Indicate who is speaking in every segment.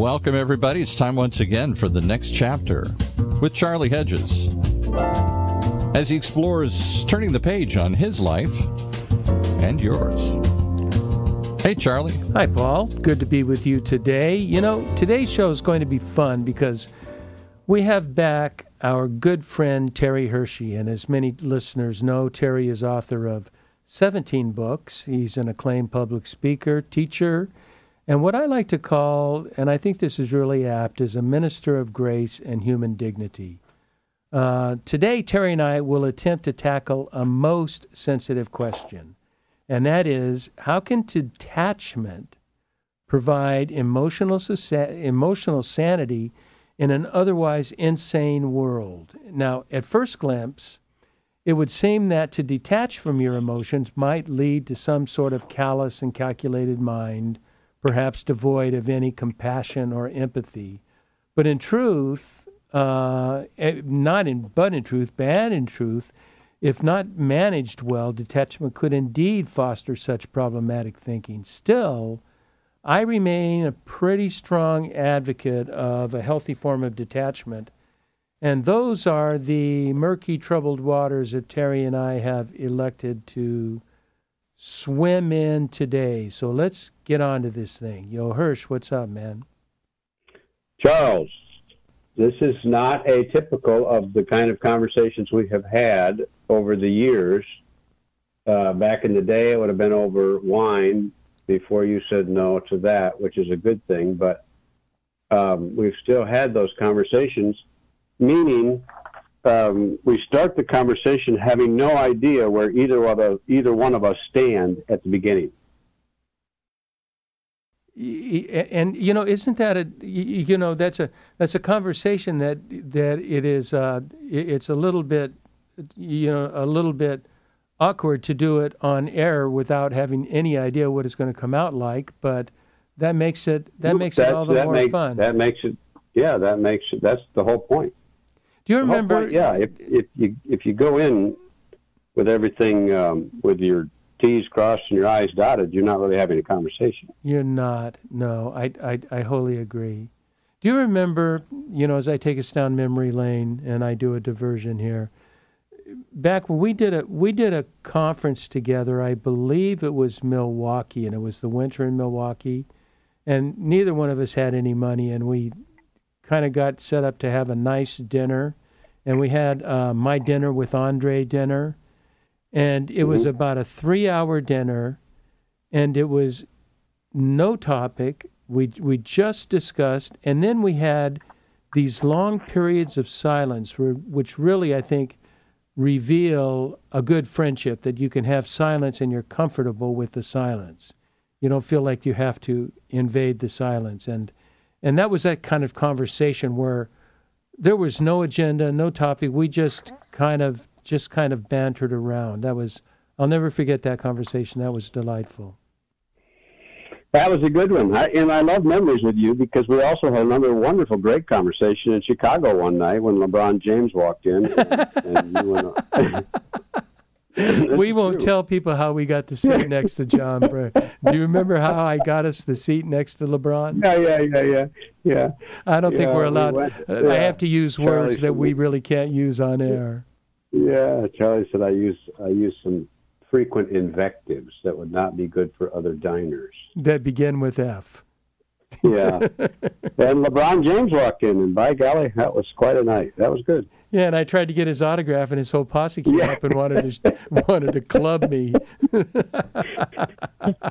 Speaker 1: Welcome, everybody. It's time once again for the next chapter with Charlie Hedges as he explores turning the page on his life and yours. Hey, Charlie.
Speaker 2: Hi, Paul. Good to be with you today. You know, today's show is going to be fun because we have back our good friend Terry Hershey. And as many listeners know, Terry is author of 17 books. He's an acclaimed public speaker, teacher, and what I like to call, and I think this is really apt, is a minister of grace and human dignity. Today, Terry and I will attempt to tackle a most sensitive question, and that is, how can detachment provide emotional sanity in an otherwise insane world? Now, at first glimpse, it would seem that to detach from your emotions might lead to some sort of callous and calculated mind, perhaps devoid of any compassion or empathy. But in truth, bad in truth, if not managed well, detachment could indeed foster such problematic thinking. Still, I remain a pretty strong advocate of a healthy form of detachment, and those are the murky, troubled waters that Terry and I have elected to swim in today. So let's get on to this thing. Yo, Hirsch, what's up, man?
Speaker 3: Charles, this is not atypical of the kind of conversations we have had over the years. Back in the day, it would have been over wine before you said no to that, which is a good thing. But we've still had those conversations, meaning we start the conversation having no idea where either one of us stand at the beginning.
Speaker 2: And you know, isn't that that's a conversation that it is it's a little bit awkward to do it on air without having any idea what it's going to come out like, but that makes it all the more fun.
Speaker 3: That's the whole point.
Speaker 2: Do you remember?
Speaker 3: If you go in with everything with your T's crossed and your I's dotted, you're not really having a conversation.
Speaker 2: You're not. No, I wholly agree. Do you remember? You know, as I take us down memory lane and I do a diversion here, back when we did a conference together. I believe it was Milwaukee, and it was the winter in Milwaukee, and neither one of us had any money, and we kind of got set up to have a nice dinner, and we had my dinner with Andre dinner, and it was about a 3-hour dinner, and it was no topic. We just discussed, and then we had these long periods of silence, which really, I think, reveal a good friendship, that you can have silence and you're comfortable with the silence. You don't feel like you have to invade the silence, and that was that kind of conversation where there was no agenda, no topic. We just kind of bantered around. I'll never forget that conversation. That was delightful.
Speaker 3: That was a good one. I love memories with you because we also had another wonderful, great conversation in Chicago one night when LeBron James walked in. And you went on.
Speaker 2: We won't tell people how we got to sit next to John Bray. Do you remember how I got us the seat next to LeBron?
Speaker 3: Yeah.
Speaker 2: I don't think we're allowed. I have to use words that we really can't use on air.
Speaker 3: Yeah, Charlie said I use some frequent invectives that would not be good for other diners.
Speaker 2: That begin with F.
Speaker 3: Yeah. And LeBron James walked in, and by golly, that was quite a night. That was good.
Speaker 2: Yeah, and I tried to get his autograph, and his whole posse came up and wanted to club me.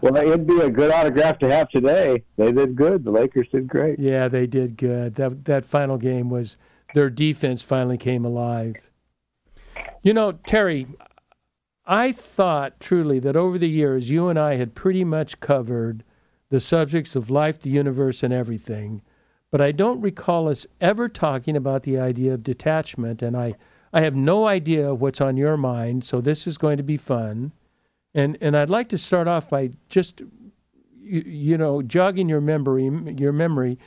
Speaker 3: Well, it'd be a good autograph to have today. They did good. The Lakers did great.
Speaker 2: Yeah, they did good. That final game was, their defense finally came alive. You know, Terry, I thought truly that over the years, you and I had pretty much covered the subjects of life, the universe, and everything. But I don't recall us ever talking about the idea of detachment, and I have no idea what's on your mind, so this is going to be fun. And I'd like to start off by just, jogging your memory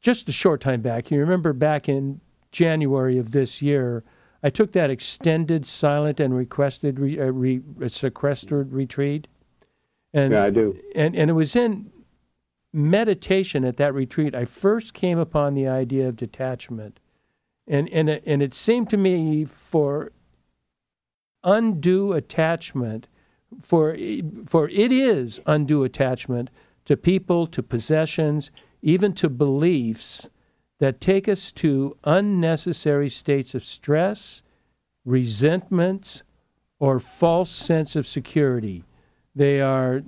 Speaker 2: just a short time back. You remember back in January of this year, I took that extended, silent, and sequestered retreat. And,
Speaker 3: yeah, I do.
Speaker 2: And it was in meditation at that retreat, I first came upon the idea of detachment. And it seemed to me for undue attachment, for it is undue attachment to people, to possessions, even to beliefs that take us to unnecessary states of stress, resentments, or false sense of security. They are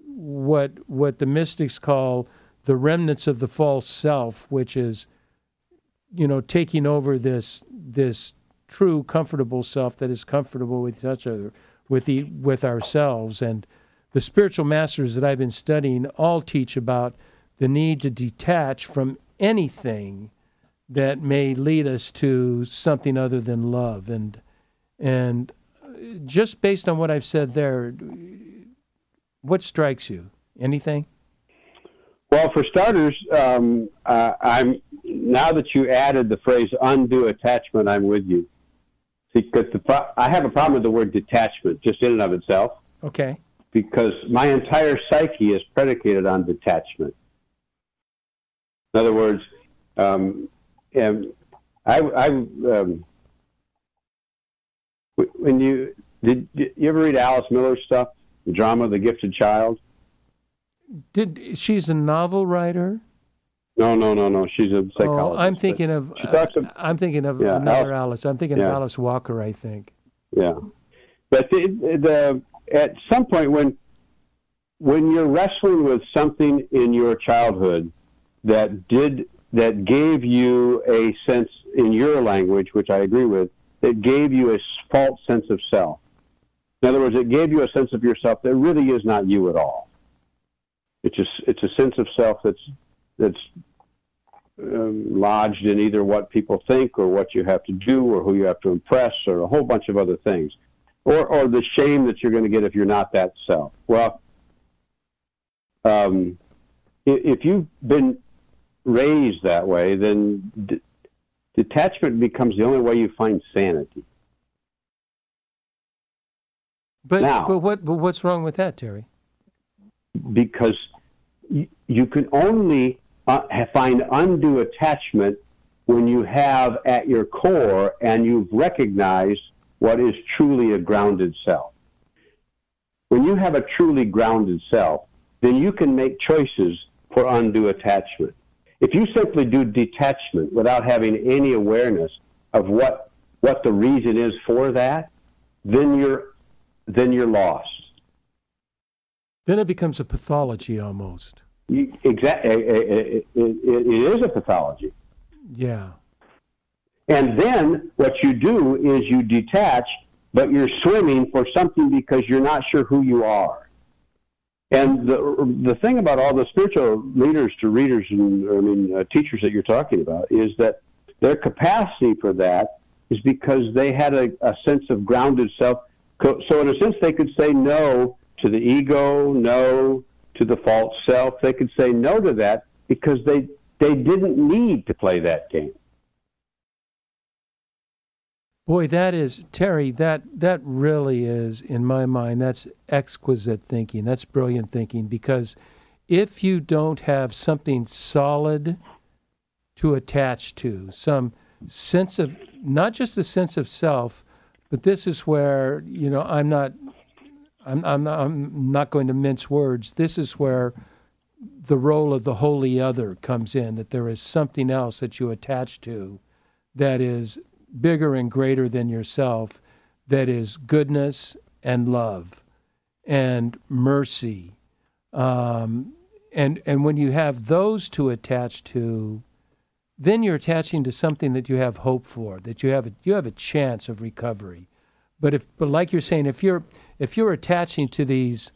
Speaker 2: what the mystics call the remnants of the false self, which is, taking over this true comfortable self that is comfortable with each other, with ourselves. And the spiritual masters that I've been studying all teach about the need to detach from anything that may lead us to something other than love. And just based on what I've said there, what strikes you? Anything?
Speaker 3: Well, for starters, I'm now that you added the phrase undue attachment, I'm with you. Because I have a problem with the word detachment just in and of itself.
Speaker 2: Okay.
Speaker 3: Because my entire psyche is predicated on detachment. In other words, when did you ever read Alice Miller's stuff, the drama The Gifted Child?
Speaker 2: She's a novel writer?
Speaker 3: No. She's a psychologist.
Speaker 2: Oh, I'm thinking of another Alice. I'm thinking of Alice Walker, I think.
Speaker 3: Yeah, but at some point when you're wrestling with something in your childhood that gave you a sense, in your language, which I agree with, that gave you a false sense of self. In other words, it gave you a sense of yourself that really is not you at all. It's a sense of self that's lodged in either what people think or what you have to do or who you have to impress or a whole bunch of other things, or the shame that you're going to get if you're not that self. Well, if you've been raised that way, then detachment becomes the only way you find sanity.
Speaker 2: But what's wrong with that, Terry?
Speaker 3: Because you can only find undue attachment when you have at your core and you've recognized what is truly a grounded self. When you have a truly grounded self, then you can make choices for undue attachment. If you simply do detachment without having any awareness of what the reason is for that, then you're lost.
Speaker 2: Then it becomes a pathology almost.
Speaker 3: Exactly. It is a pathology.
Speaker 2: Yeah.
Speaker 3: And then what you do is you detach, but you're swimming for something because you're not sure who you are. And the thing about all the spiritual leaders to readers and teachers that you're talking about is that their capacity for that is because they had a sense of grounded self. So in a sense, they could say no to the ego, no to the false self. They could say no to that because they didn't need to play that game.
Speaker 2: Boy, that is, Terry, that really is, in my mind, that's exquisite thinking. That's brilliant thinking, because if you don't have something solid to attach to, some sense of, not just a sense of self, but this is where, I'm not going to mince words. This is where the role of the holy other comes in, that there is something else that you attach to that is bigger and greater than yourself, that is goodness and love and mercy. And when you have those to attach to, then you're attaching to something that you have hope for, that you have a chance of recovery. But like you're saying, if you're attaching to these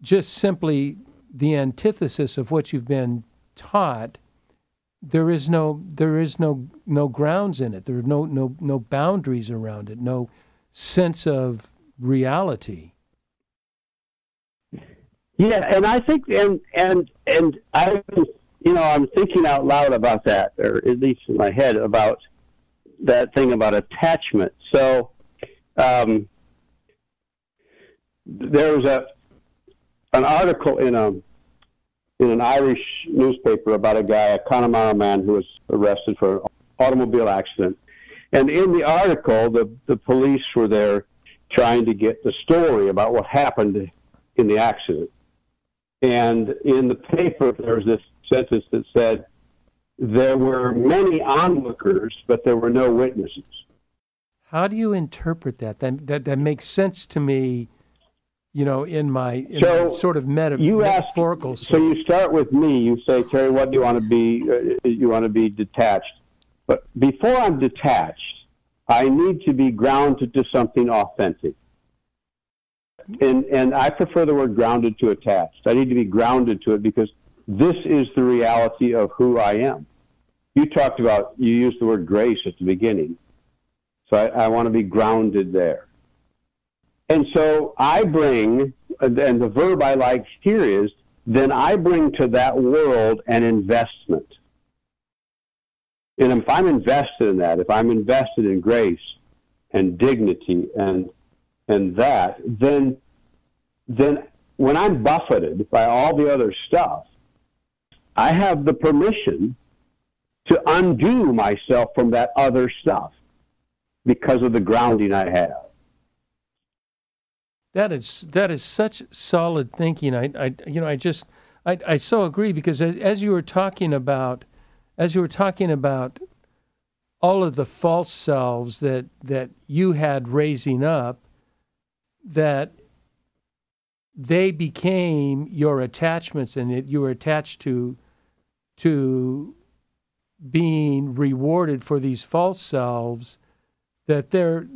Speaker 2: just simply the antithesis of what you've been taught, there is no grounds in it. There are no boundaries around it. No sense of reality.
Speaker 3: Yeah, and I think and I'm thinking out loud about that, or at least in my head about that thing about attachment. So there was an article in in an Irish newspaper about a guy, a Connemara man, who was arrested for an automobile accident. And in the article, the police were there trying to get the story about what happened in the accident. And in the paper, there was this sentence that said, there were many onlookers, but there were no witnesses.
Speaker 2: How do you interpret that? That makes sense to me, in my sort of metaphorical sense.
Speaker 3: So you start with me. You say, Terry, what do you want to be? You want to be detached. But before I'm detached, I need to be grounded to something authentic. And I prefer the word grounded to attached. I need to be grounded to it because this is the reality of who I am. You used the word grace at the beginning. So I want to be grounded there. And so I bring, and the verb I like here is, then I bring to that world an investment. And if I'm invested in that, if I'm invested in grace and dignity and that, then when I'm buffeted by all the other stuff, I have the permission to undo myself from that other stuff because of the grounding I have.
Speaker 2: That is such solid thinking. I so agree, because as you were talking about all of the false selves that you had raising up, that they became your attachments, and that you were attached to being rewarded for these false selves, that there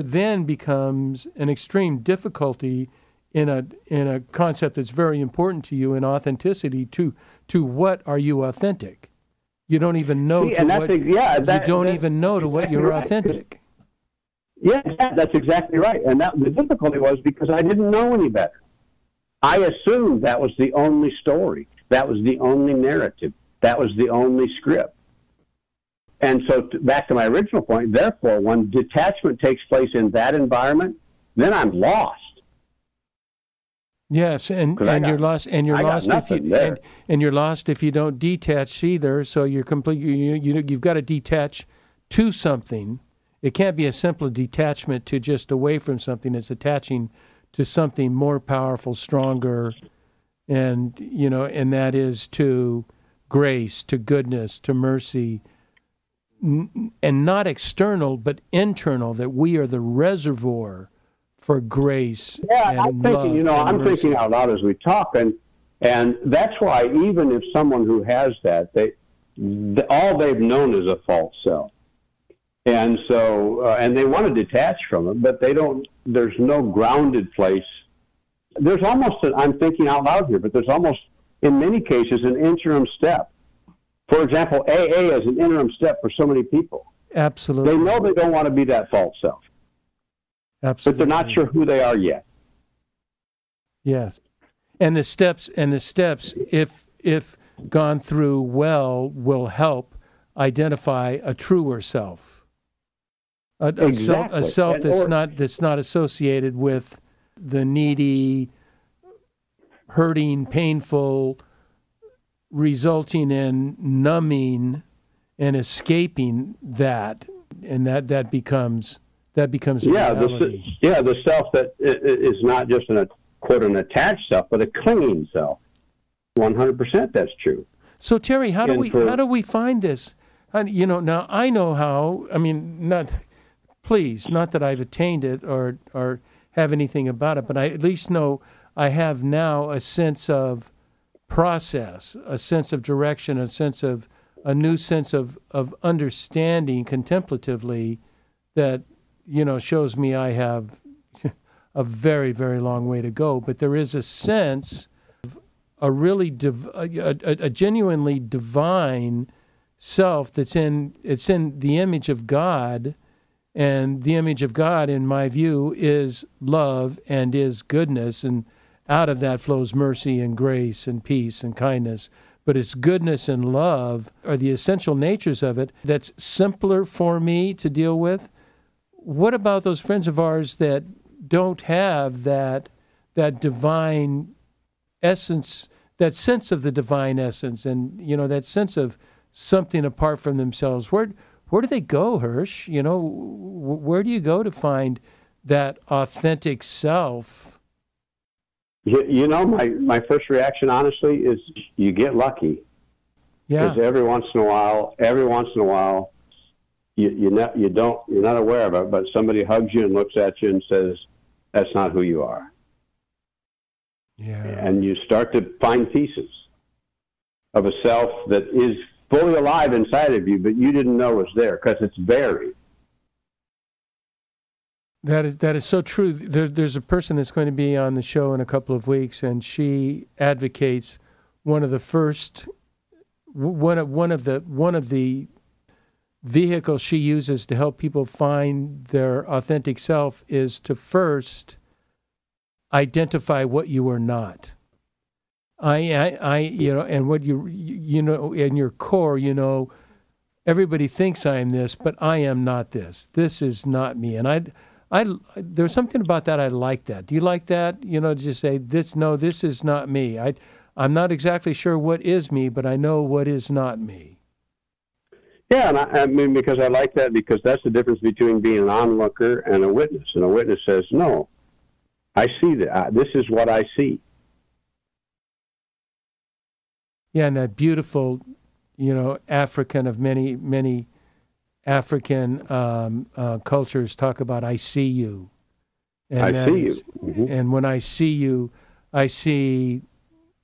Speaker 2: then becomes an extreme difficulty in a concept that's very important to you, in authenticity, to what are you authentic? You don't even know to what you're authentic.
Speaker 3: Yeah, that's exactly right. And the difficulty was because I didn't know any better. I assumed that was the only story. That was the only narrative. That was the only script. And so back to my original point, therefore, when detachment takes place in that environment, then I'm lost.
Speaker 2: Yes, and you're lost if you don't detach either. So you're you've got to detach to something. It can't be a simple detachment to just away from something. It's attaching to something more powerful, stronger, and that is to grace, to goodness, to mercy, and not external but internal. That we are the reservoir for grace.
Speaker 3: Yeah,
Speaker 2: and
Speaker 3: I'm thinking,
Speaker 2: love and mercy.
Speaker 3: Thinking out loud as we talk, and that's why even if someone who has that, all they've known is a false self, and so and they want to detach from it, but they don't. There's no grounded place. There's almost I'm thinking out loud here, but there's almost in many cases an interim step. For example, AA is an interim step for so many people.
Speaker 2: Absolutely,
Speaker 3: they know they don't want to be that false self.
Speaker 2: Absolutely.
Speaker 3: But they're not sure who they are yet.
Speaker 2: Yes. And the steps, if gone through well, will help identify a truer self. A self that's not associated with the needy, hurting, painful, resulting in numbing and escaping that, and that becomes reality.
Speaker 3: The self that is not just an attached self, but a clinging self. 100% that's true.
Speaker 2: So Terry, how do we find this? Now I know how. I mean, not that I've attained it or have anything about it, but I at least know I have now a sense of process, a sense of direction, a new sense of understanding contemplatively that shows me I have a very, very long way to go. But there is a sense of a genuinely divine self it's in the image of God, and the image of God, in my view, is love and is goodness, and out of that flows mercy and grace and peace and kindness. But it's goodness and love are the essential natures of it. That's simpler for me to deal with. What about those friends of ours that don't have that divine essence, that sense of the divine essence, and that sense of something apart from themselves. Where do they go, Hirsch? Where do you go to find that authentic self?
Speaker 3: My first reaction, honestly, is you get lucky.
Speaker 2: Yeah.
Speaker 3: Because every once in a while, you're not aware of it, but somebody hugs you and looks at you and says, "That's not who you are."
Speaker 2: Yeah.
Speaker 3: And you start to find pieces of a self that is fully alive inside of you, but you didn't know was there because it's buried.
Speaker 2: That is so true. There's a person that's going to be on the show in a couple of weeks, and she advocates one of the vehicles she uses to help people find their authentic self is to first identify what you are not. And what in your core, everybody thinks I am this, but I am not this. This is not me. And there's something about that. I like that. Do you like that? Just say this is not me. I'm not exactly sure what is me, but I know what is not me.
Speaker 3: Yeah, and I mean, because I like that, because that's the difference between being an onlooker and a witness. And a witness says, no, I see that. This is what I see.
Speaker 2: Yeah, and that beautiful, African of many, many African cultures talk about, I see you. And
Speaker 3: I see you. Mm-hmm.
Speaker 2: And when I see you, I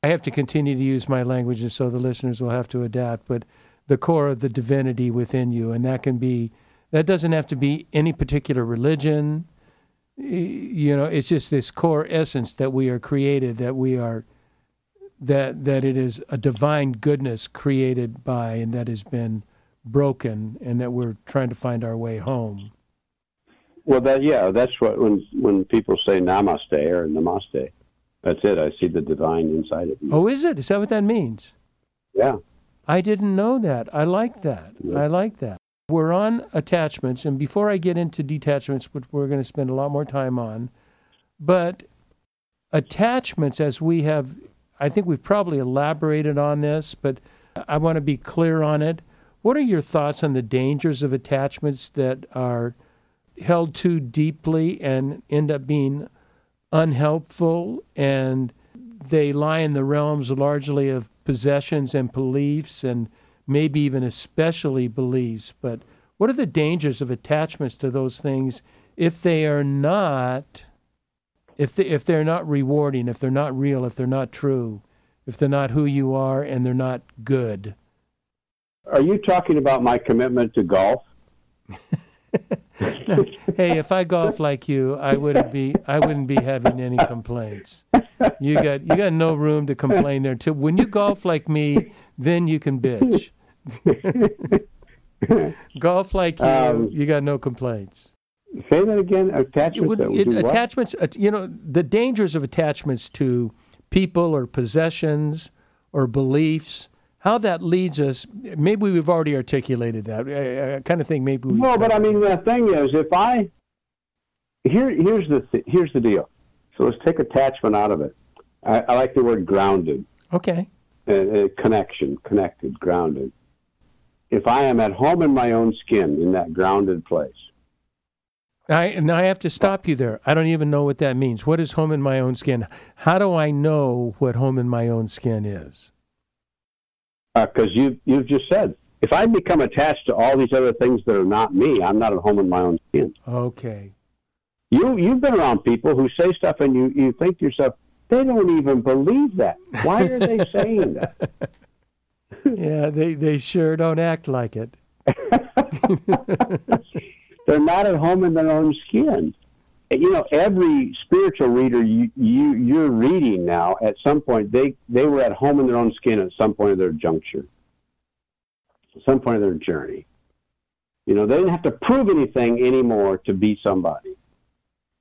Speaker 2: have to continue to use my language, and so the listeners will have to adapt, but the core of the divinity within you, and that doesn't have to be any particular religion. It's just this core essence that we are created, that it is a divine goodness created by, and that has been broken, and that we're trying to find our way home.
Speaker 3: Well, that's what when people say namaste or namaste, that's it. I see the divine inside of you.
Speaker 2: Oh, is it? Is that what that means?
Speaker 3: Yeah.
Speaker 2: I didn't know that. I like that. Yeah. I like that. We're on attachments, and before I get into detachments, which we're going to spend a lot more time on, but attachments, as we have, I think we've probably elaborated on this, but I want to be clear on it. What are your thoughts on the dangers of attachments that are held too deeply and end up being unhelpful, and they lie in the realms largely of possessions and beliefs, and maybe even especially beliefs? But what are the dangers of attachments to those things if they're not rewarding, if they're not real, if they're not true, if they're not who you are, and they're not good?
Speaker 3: Are you talking about my commitment to golf?
Speaker 2: Hey, if I golf like you, I wouldn't be having any complaints. You got no room to complain there. When you golf like me, then you can bitch. Golf like you, you got no complaints.
Speaker 3: Say that again.
Speaker 2: Attachments. The dangers of attachments to people or possessions or beliefs. How that leads us, maybe we've already articulated that. I kind of think maybe we...
Speaker 3: No, but I mean, the thing is, here's the deal. So let's take attachment out of it. I like the word grounded.
Speaker 2: Okay.
Speaker 3: Connection, connected, grounded. If I am at home in my own skin, in that grounded place.
Speaker 2: Now I have to stop you there. I don't even know what that means. What is home in my own skin? How do I know what home in my own skin is?
Speaker 3: Because you've just said, if I become attached to all these other things that are not me, I'm not at home in my own skin.
Speaker 2: Okay.
Speaker 3: You've been around people who say stuff, and you think to yourself, they don't even believe that. Why are they saying that?
Speaker 2: Yeah, they sure don't act like it.
Speaker 3: They're not at home in their own skin. Every spiritual reader you're reading now, at some point, they were at home in their own skin at some point of their juncture, at some point of their journey. They didn't have to prove anything anymore to be somebody.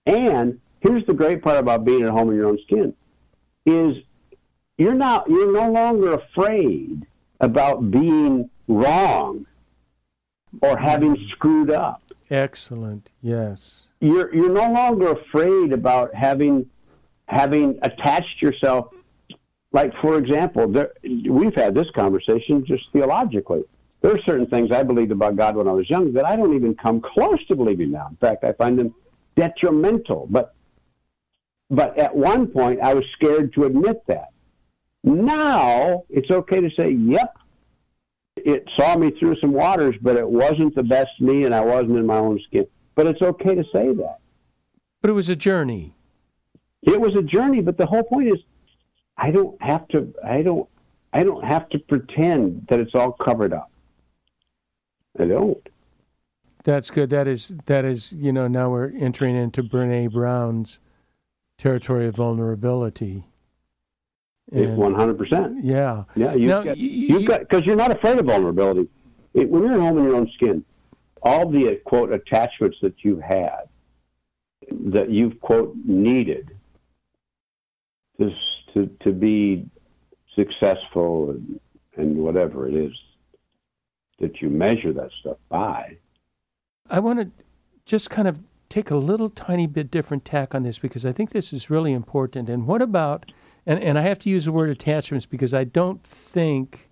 Speaker 3: And here's the great part about being at home in your own skin, is you're no longer afraid about being wrong or having screwed up.
Speaker 2: Excellent. Yes.
Speaker 3: You're no longer afraid about having attached yourself like, for example, we've had this conversation just theologically. There are certain things I believed about God when I was young that I don't even come close to believing now. In fact, I find them detrimental. But at one point, I was scared to admit that. Now, it's okay to say, yep, it saw me through some waters, but it wasn't the best me, and I wasn't in my own skin. But it's okay to say that.
Speaker 2: But it was a journey.
Speaker 3: It was a journey, but the whole point is, I don't have to pretend that it's all covered up. I don't.
Speaker 2: That's good. That is, now we're entering into Brene Brown's territory of vulnerability.
Speaker 3: 100%.
Speaker 2: Yeah.
Speaker 3: Yeah, you've got, because you're not afraid of vulnerability. When you're at home in your own skin, all the, quote, attachments that you had, that you've, quote, needed to be successful and whatever it is that you measure that stuff by.
Speaker 2: I want to just kind of take a little tiny bit different tack on this, because I think this is really important. And what about, and I have to use the word attachments because I don't think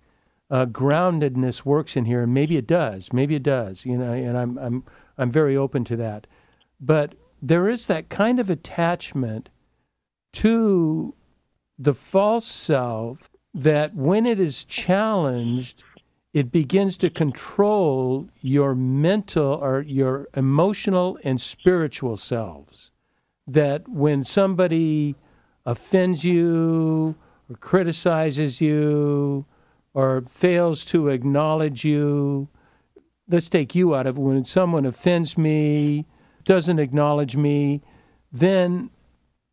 Speaker 2: groundedness works in here, and maybe it does, and I'm very open to that. But there is that kind of attachment to the false self that when it is challenged, it begins to control your mental or your emotional and spiritual selves. That when somebody offends you or criticizes you or fails to acknowledge you, let's take you out of it. When someone offends me, doesn't acknowledge me, then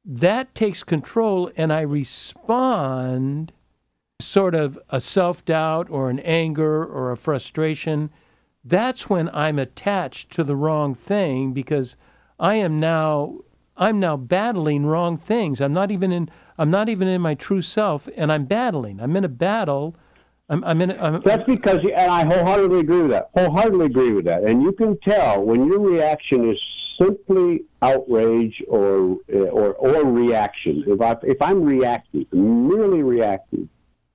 Speaker 2: that takes control, and I respond sort of a self-doubt or an anger or a frustration. That's when I'm attached to the wrong thing, because I'm now battling wrong things. I'm not even in my true self, and I'm battling. I'm in a battle.
Speaker 3: That's because, and I wholeheartedly agree with that. And you can tell when your reaction is simply outrage or reaction. If I'm reacting, merely reacting,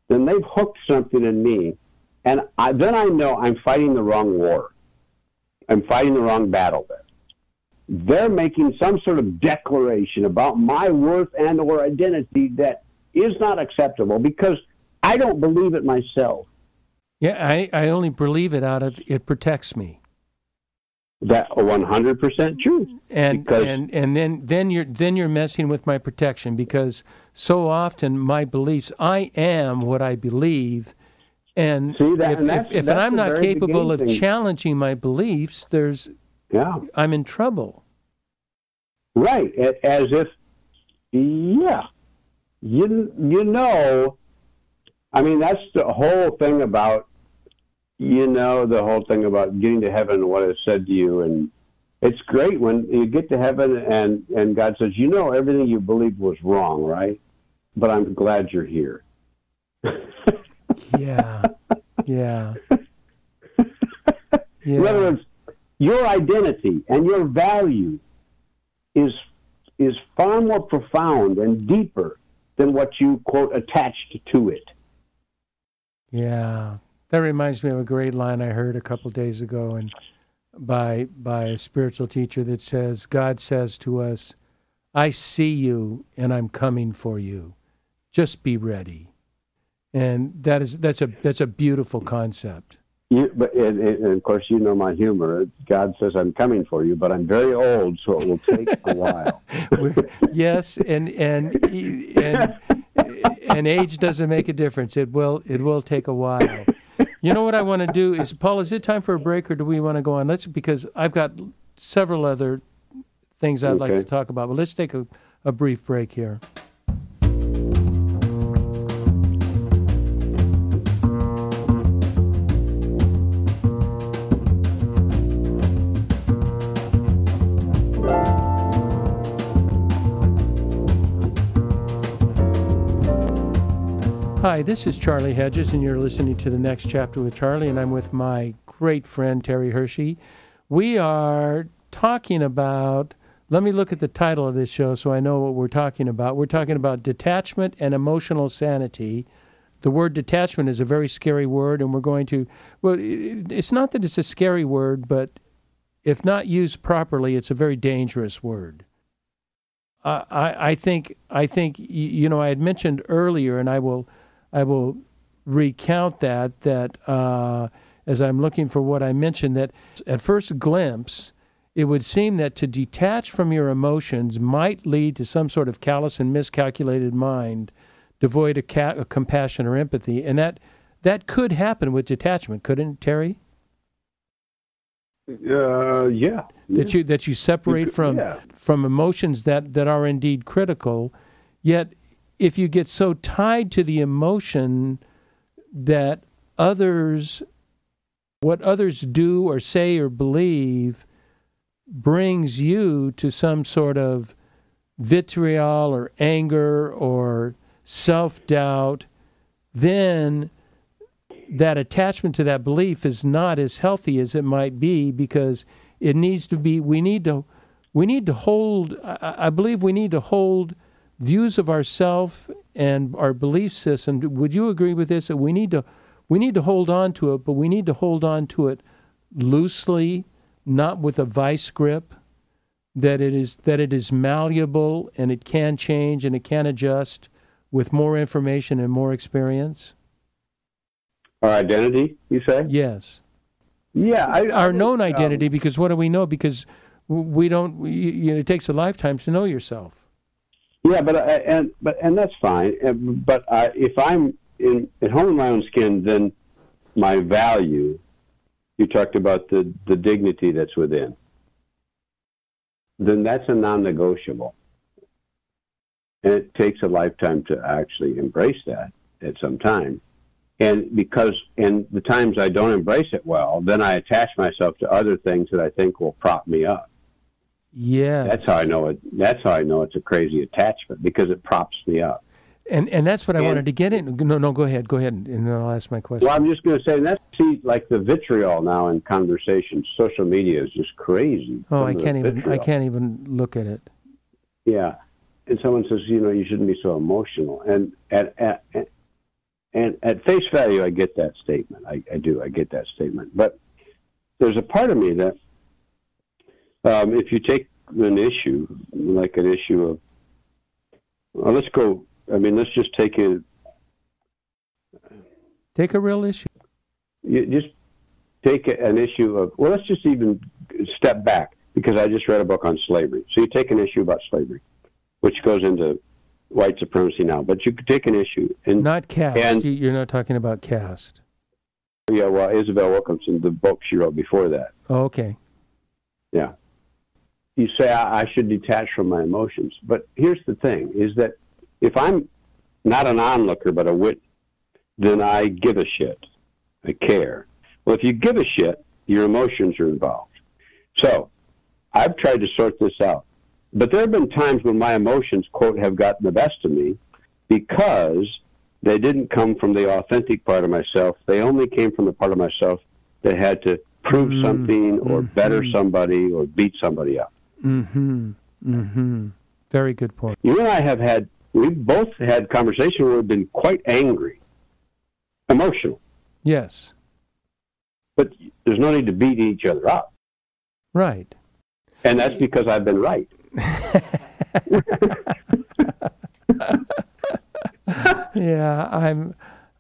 Speaker 3: then they've hooked something in me, and then I know I'm fighting the wrong war. I'm fighting the wrong battle there. They're making some sort of declaration about my worth and or identity that is not acceptable because I don't believe it myself.
Speaker 2: Yeah, I only believe it out of it protects me.
Speaker 3: That 100% true.
Speaker 2: And then you're messing with my protection, because so often my beliefs, I am what I believe, and if I'm not capable of challenging my beliefs, I'm in trouble.
Speaker 3: Right, as if, I mean, that's the whole thing about, getting to heaven and what is said to you. And it's great when you get to heaven and God says, everything you believed was wrong, right? But I'm glad you're here.
Speaker 2: Yeah.
Speaker 3: In other words, your identity and your value is far more profound and deeper than what you, quote, attached to it.
Speaker 2: Yeah. That reminds me of a great line I heard a couple days ago, and by a spiritual teacher that says, God says to us, I see you and I'm coming for you. Just be ready. And that's a beautiful concept.
Speaker 3: But of course, my humor. God says, I'm coming for you, but I'm very old, so it will take a while.
Speaker 2: Yes, and age doesn't make a difference. It will take a while. You know what I want to do is, Paul, is it time for a break, or do we want to go on? Because I've got several other things I'd like to talk about, but let's take a brief break here. Hi, this is Charlie Hedges, and you're listening to The Next Chapter with Charlie, and I'm with my great friend, Terry Hershey. We are talking about let me look at the title of this show so I know what we're talking about. We're talking about detachment and emotional sanity. The word detachment is a very scary word, and we're going to, well, it's not that it's a scary word, but if not used properly, it's a very dangerous word. I think, you know, I had mentioned earlier, and I will recount that as I'm looking for what I mentioned, that at first glimpse, it would seem that to detach from your emotions might lead to some sort of callous and miscalculated mind, devoid of compassion or empathy, and that could happen with detachment, couldn't it, Terry?
Speaker 3: Yeah.
Speaker 2: That you separate from emotions that are indeed critical, yet if you get so tied to the emotion that what others do or say or believe brings you to some sort of vitriol or anger or self-doubt, then that attachment to that belief is not as healthy as it might be, because it needs to be, we need to hold, I believe we need to hold views of ourself and our belief system. Would you agree with this? That we need to hold on to it, but we need to hold on to it loosely, not with a vice grip, that it is malleable and it can change and it can adjust with more information and more experience?
Speaker 3: Our identity, you say?
Speaker 2: Yes.
Speaker 3: Yeah.
Speaker 2: Our known identity, because what do we know? Because we don't, it takes a lifetime to know yourself.
Speaker 3: Yeah, but that's fine. But if I'm at home in my own skin, then my value, you talked about the dignity that's within, then that's a non-negotiable. And it takes a lifetime to actually embrace that at some time. And the times I don't embrace it well, then I attach myself to other things that I think will prop me up.
Speaker 2: Yeah.
Speaker 3: That's how I know it. That's how I know it's a crazy attachment, because it props me up.
Speaker 2: And that's what I wanted to get in. No, go ahead, and then I'll ask my question.
Speaker 3: Well, I'm just going to say, like the vitriol now in conversations. Social media is just crazy.
Speaker 2: Oh, I can't even look at it.
Speaker 3: Yeah, and someone says, you shouldn't be so emotional. And at face value, I get that statement. I do. I get that statement. But there's a part of me that, if you take an issue, like an issue of, let's just take a real issue. You just take an issue of, let's just even step back, because I just read a book on slavery. So you take an issue about slavery, which goes into white supremacy now, but you could take an issue.
Speaker 2: Not caste. You're not talking about caste.
Speaker 3: Yeah, well, Isabel Wilkinson, the book she wrote before that.
Speaker 2: Oh, okay.
Speaker 3: Yeah. You say I should detach from my emotions. But here's the thing, is that if I'm not an onlooker but a witness, then I give a shit. I care. Well, if you give a shit, your emotions are involved. So I've tried to sort this out. But there have been times when my emotions, quote, have gotten the best of me, because they didn't come from the authentic part of myself. They only came from the part of myself that had to prove something or better somebody or beat somebody up.
Speaker 2: Very good point.
Speaker 3: You and I we've both had conversations where we've been quite angry, emotional.
Speaker 2: Yes.
Speaker 3: But there's no need to beat each other up.
Speaker 2: Right.
Speaker 3: And that's because I've been right.
Speaker 2: Yeah,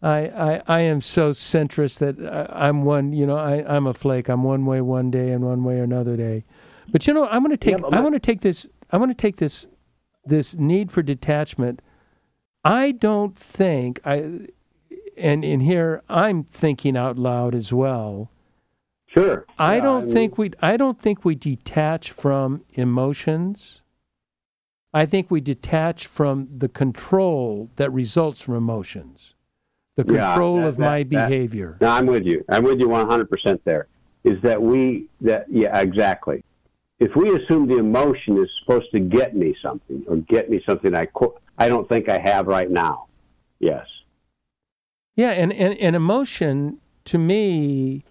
Speaker 2: I am so centrist that I'm one. I'm a flake. I'm one way one day and one way another day. But I'm going to take. I want to take this. I want to take this need for detachment. I don't think and in here I'm thinking out loud as well.
Speaker 3: Sure.
Speaker 2: I don't think we detach from emotions. I think we detach from the control that results from emotions. The control of my behavior.
Speaker 3: No, I'm with you. I'm with you 100% there. Is that exactly. If we assume the emotion is supposed to get me something, or get me something I don't think I have right now. Yes.
Speaker 2: Yeah, and emotion, to me,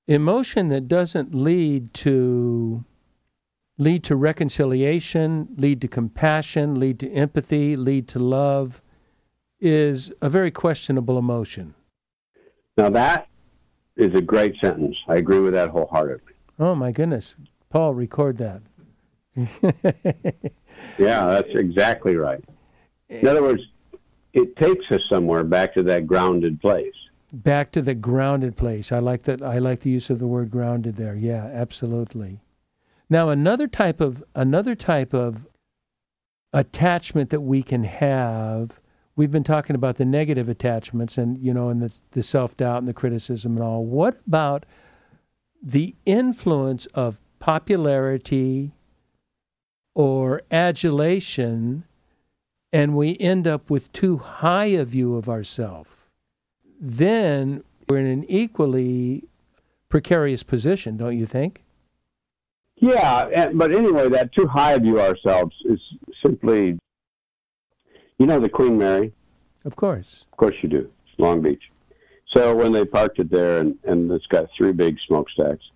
Speaker 2: emotion that doesn't lead to lead to reconciliation, lead to compassion, lead to empathy, lead to love, is a very questionable emotion.
Speaker 3: Now that is a great sentence. I agree with that wholeheartedly.
Speaker 2: Oh, my goodness. Paul, record that.
Speaker 3: Yeah, that's exactly right. In other words, it takes us somewhere back to that grounded place.
Speaker 2: Back to the grounded place. I like that. I like the use of the word grounded there. Yeah, absolutely. Now, another type of attachment that we can have, we've been talking about the negative attachments and, and the self-doubt and the criticism and all. What about the influence of popularity or adulation, and we end up with too high a view of ourselves? Then we're in an equally precarious position, don't you think?
Speaker 3: Yeah, but anyway, that too high view ourselves is simply, the Queen Mary?
Speaker 2: Of course.
Speaker 3: Of course you do. It's Long Beach. So when they parked it there, and it's got 3 big smokestacks,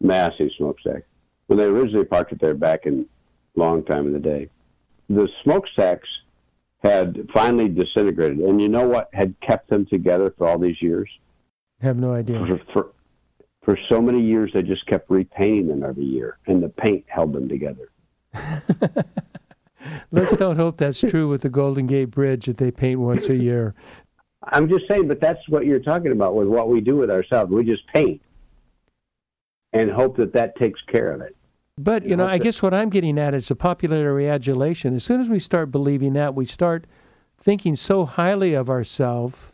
Speaker 3: massive smokestacks. When they originally parked it there back in long time in the day, the smokestacks had finally disintegrated. And you know what had kept them together for all these years?
Speaker 2: I have no idea.
Speaker 3: For so many years, they just kept repainting them every year, and the paint held them together.
Speaker 2: Let's don't hope that's true with the Golden Gate Bridge that they paint once a year.
Speaker 3: I'm just saying, but that's what you're talking about with what we do with ourselves. We just paint and hope that takes care of it.
Speaker 2: But, I guess what I'm getting at is the popularity adulation. As soon as we start believing that, we start thinking so highly of ourselves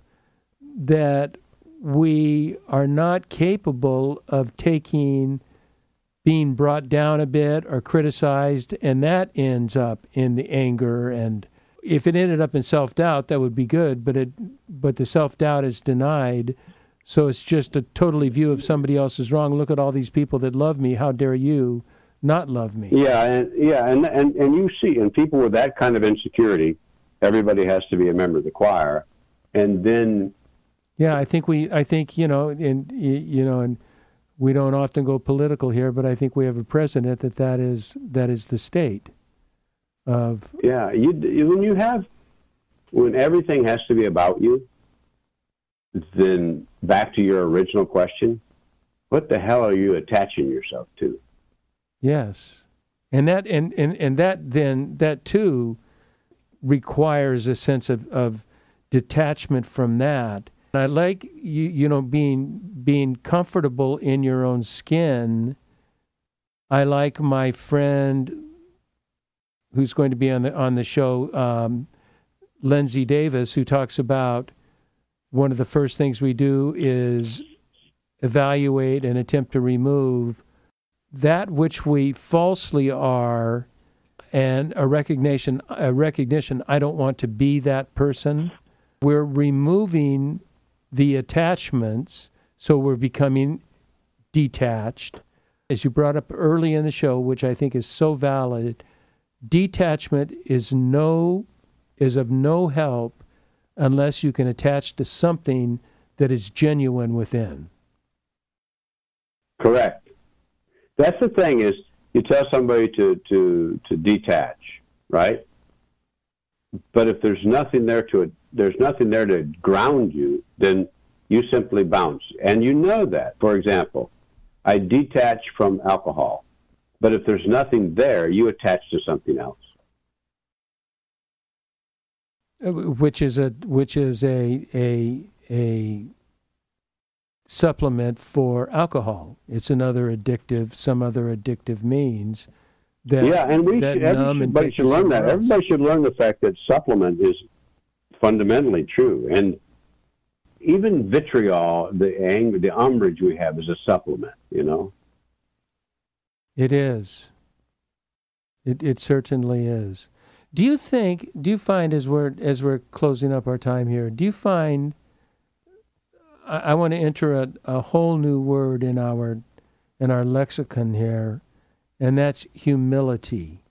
Speaker 2: that we are not capable of being brought down a bit or criticized, and that ends up in the anger. And if it ended up in self-doubt, that would be good, but the self-doubt is denied, so it's just a totally view of somebody else is wrong. Look at all these people that love me. How dare you not love me?
Speaker 3: And you see, and people with that kind of insecurity, everybody has to be a member of the choir, and then.
Speaker 2: Yeah, I think and we don't often go political here, but I think we have a precedent that is the state of.
Speaker 3: Yeah, when everything has to be about you, then back to your original question, what the hell are you attaching yourself to?
Speaker 2: Yes, and that too requires a sense of detachment from that. I like being comfortable in your own skin. I like my friend who's going to be on the show, Lindsay Davis, who talks about one of the first things we do is evaluate and attempt to remove that which we falsely are, and a recognition, I don't want to be that person. We're removing the attachments, so we're becoming detached. As you brought up early in the show, which I think is so valid, detachment is of no help unless you can attach to something that is genuine within.
Speaker 3: Correct. That's the thing is, you tell somebody to detach, right? But if there's nothing there to ground you, then you simply bounce. And you know that. For example, I detach from alcohol, but if there's nothing there, you attach to something else.
Speaker 2: Which is a supplement for alcohol. It's some other addictive means that everybody should learn that. Everybody should learn the fact that supplement is fundamentally true, and even vitriol, the anger, the umbrage we have, is a supplement. It is. It certainly is. Do you find as we're closing up our time here, do you find, I want to enter a whole new word in our lexicon here, and that's humility.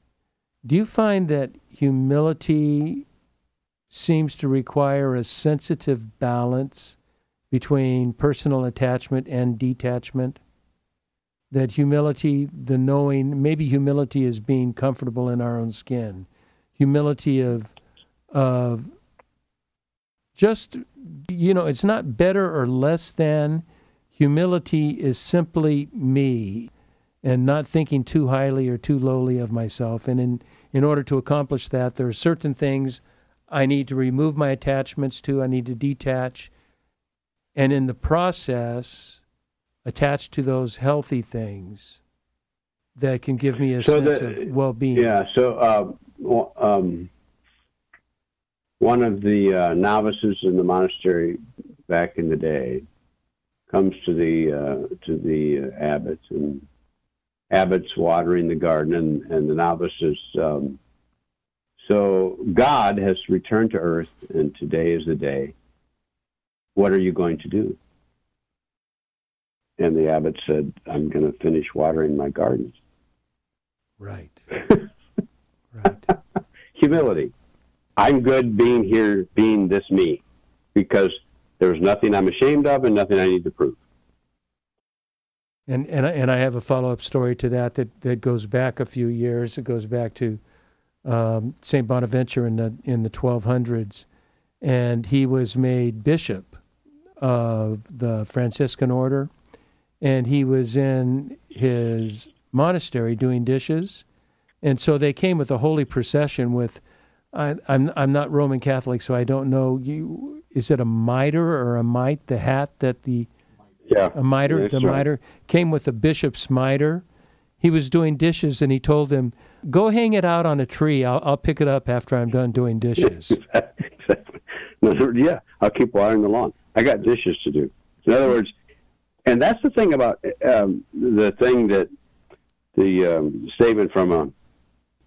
Speaker 2: Do you find that humility seems to require a sensitive balance between personal attachment and detachment? that humility, the knowing, maybe humility is being comfortable in our own skin. Humility of just, it's not better or less than. Humility is simply me and not thinking too highly or too lowly of myself. And in order to accomplish that, there are certain things I need to remove my attachments to, I need to detach, and in the process, attach to those healthy things that can give me a sense of well-being.
Speaker 3: Yeah, so one of the novices in the monastery back in the day comes to the abbots, and abbots watering the garden, and the novice is, so God has returned to earth, and today is the day. What are you going to do? And the abbot said, I'm going to finish watering my gardens.
Speaker 2: Right. Right.
Speaker 3: Humility. I'm good being here, being this me, because there's nothing I'm ashamed of and nothing I need to prove.
Speaker 2: And I have a follow-up story to that goes back a few years. It goes back to St. Bonaventure in the 1200s, and he was made bishop of the Franciscan order, and he was in his monastery doing dishes, and so they came with a holy procession with. I'm not Roman Catholic, so I don't know. Is it a mitre or a mite? The hat that a mitre. The mitre came with a bishop's mitre. He was doing dishes, and he told him, "Go hang it out on a tree. I'll pick it up after I'm done doing dishes."
Speaker 3: Exactly. Yeah, I'll keep watering the lawn. I got dishes to do. In other words, and that's the thing about the thing that the statement from a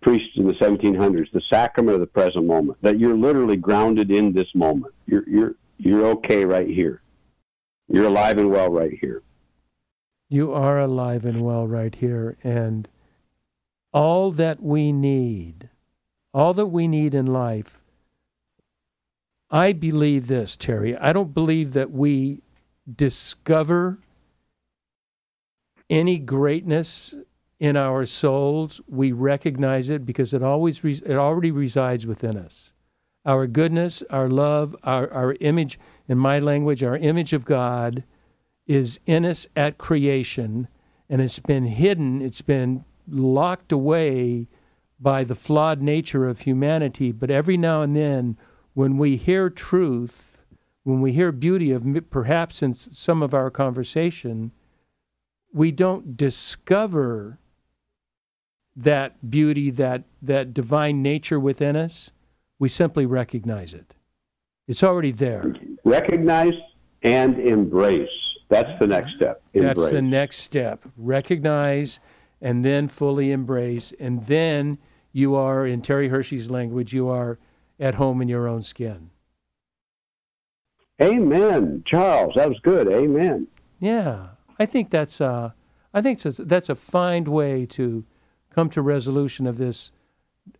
Speaker 3: priest in the 1700s, the sacrament of the present moment, that you're literally grounded in this moment. You're okay right here. You're alive and well right here.
Speaker 2: You are alive and well right here, and all that we need in life, I believe this, Terry. I don't believe that we discover any greatness in our souls. We recognize it because it already resides within us. Our goodness, our love, our image, in my language, our image of God is in us at creation, and it's been hidden, it's been locked away by the flawed nature of humanity. But every now and then, when we hear truth, when we hear beauty, perhaps in some of our conversation, we don't discover that beauty, that divine nature within us. We simply recognize it. It's already there.
Speaker 3: Recognize and embrace. That's the next step. Embrace.
Speaker 2: That's the next step. Recognize and then fully embrace. And then you are, in Terry Hershey's language, you are at home in your own skin.
Speaker 3: Amen. Charles, that was good. Amen.
Speaker 2: Yeah. I think that's a fine way to come to resolution of this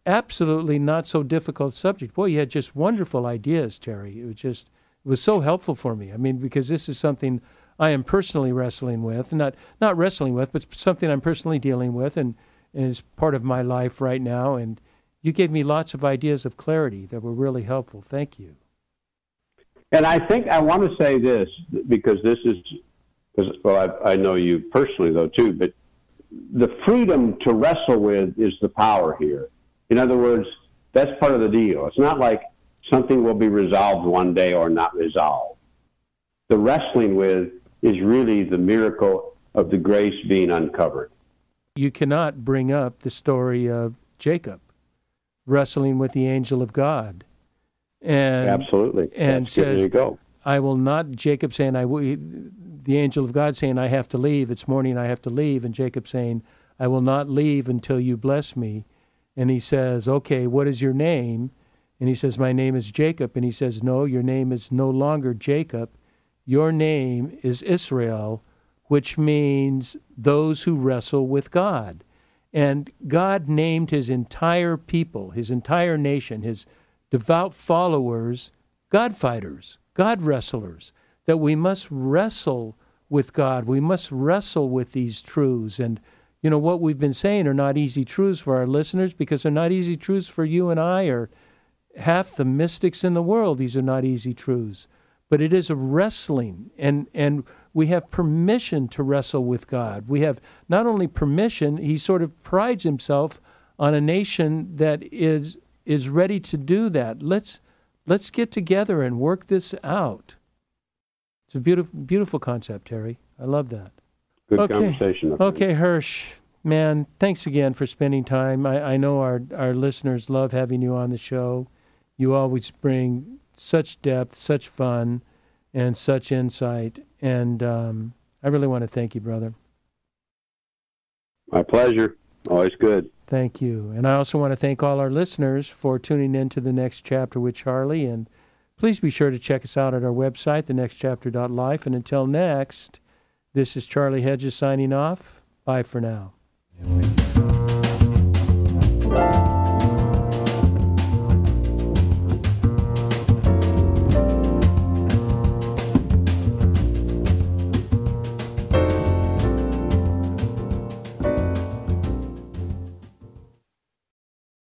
Speaker 2: absolutely not so difficult subject. Boy, you had just wonderful ideas, Terry. It was so helpful for me. I mean, because this is something I am personally wrestling with, not wrestling with, but something I'm personally dealing with, and is part of my life right now. And you gave me lots of ideas of clarity that were really helpful. Thank you.
Speaker 3: And I think I want to say this, because I know you personally, though, too, but the freedom to wrestle with is the power here. In other words, that's part of the deal. It's not like something will be resolved one day or not resolved. The wrestling with is really the miracle of the grace being uncovered.
Speaker 2: You cannot bring up the story of Jacob wrestling with the angel of God. And
Speaker 3: absolutely.
Speaker 2: And says,
Speaker 3: there you go.
Speaker 2: I will not, Jacob saying, the angel of God saying, I have to leave. It's morning, I have to leave. And Jacob saying, I will not leave until you bless me. And he says, okay, what is your name? And he says, my name is Jacob. And he says, no, your name is no longer Jacob. Your name is Israel, which means those who wrestle with God. And God named his entire people, his entire nation, his devout followers, God fighters, God wrestlers, that we must wrestle with God. We must wrestle with these truths. And, you know, what we've been saying are not easy truths for our listeners, because they're not easy truths for you and I or half the mystics in the world. These are not easy truths. But it is a wrestling, and we have permission to wrestle with God. We have not only permission, he sort of prides himself on a nation that is ready to do that. Let's get together and work this out. It's a beautiful, beautiful concept, Terry. I love that.
Speaker 3: Good conversation.
Speaker 2: Okay, Hersh, man, thanks again for spending time. I know our listeners love having you on the show. You always bring such depth, such fun, and such insight. And I really want to thank you, brother.
Speaker 3: My pleasure. Always good.
Speaker 2: Thank you. And I also want to thank all our listeners for tuning in to The Next Chapter with Charlie. And please be sure to check us out at our website, thenextchapter.life. And until next, this is Charlie Hedges signing off. Bye for now.